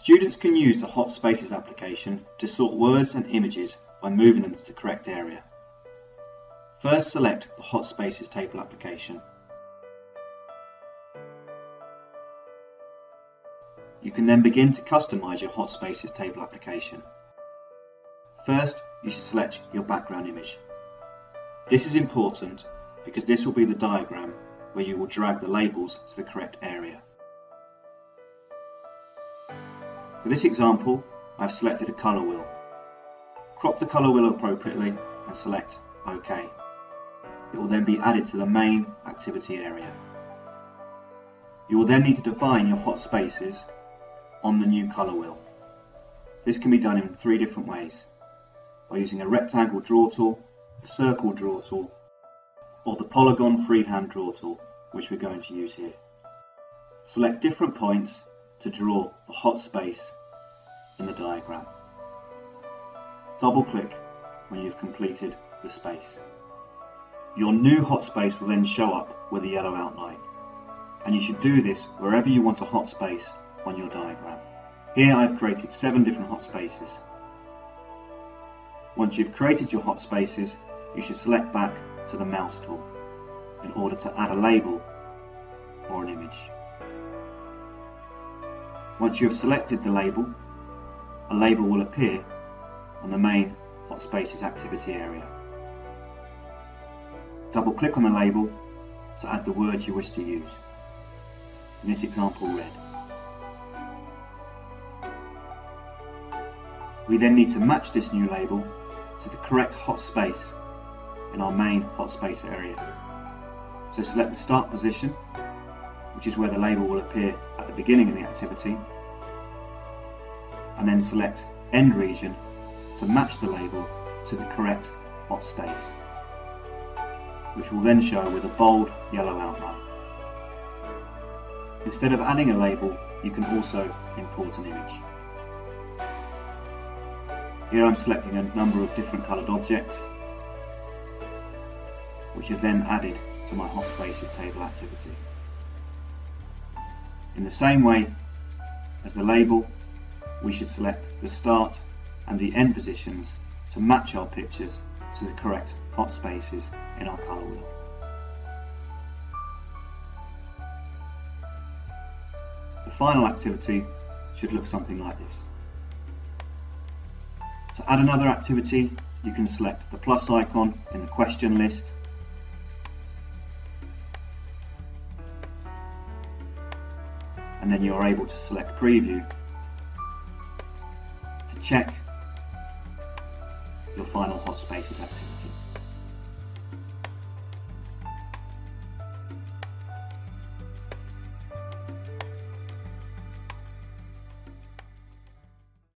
Students can use the Hot Spaces application to sort words and images by moving them to the correct area. First, select the Hot Spaces table application. You can then begin to customize your Hot Spaces table application. First, you should select your background image. This is important because this will be the diagram where you will drag the labels to the correct area. For this example, I've selected a colour wheel. Crop the colour wheel appropriately and select OK. It will then be added to the main activity area. You will then need to define your hot spaces on the new colour wheel. This can be done in 3 different ways: by using a rectangle draw tool, a circle draw tool, or the polygon freehand draw tool, which we're going to use here. Select different points to draw the hot space in the diagram. Double click when you've completed the space. Your new hot space will then show up with a yellow outline, and you should do this wherever you want a hot space on your diagram. Here I've created 7 different hot spaces. Once you've created your hot spaces, you should select back to the mouse tool in order to add a label or an image. Once you have selected the label, a label will appear on the main Hot Spaces activity area. Double click on the label to add the word you wish to use. In this example, red. We then need to match this new label to the correct hot space in our main hot space area. So select the start position, which is where the label will appear at the beginning of the activity, and then select end region to match the label to the correct hot space, which will then show with a bold yellow outline. Instead of adding a label, you can also import an image. Here I'm selecting a number of different coloured objects, which are then added to my Hot Spaces table activity. In the same way as the label, we should select the start and the end positions to match our pictures to the correct hot spaces in our colour wheel. The final activity should look something like this. To add another activity, you can select the plus icon in the question list, and then you are able to select preview to check your final Hot Spaces activity.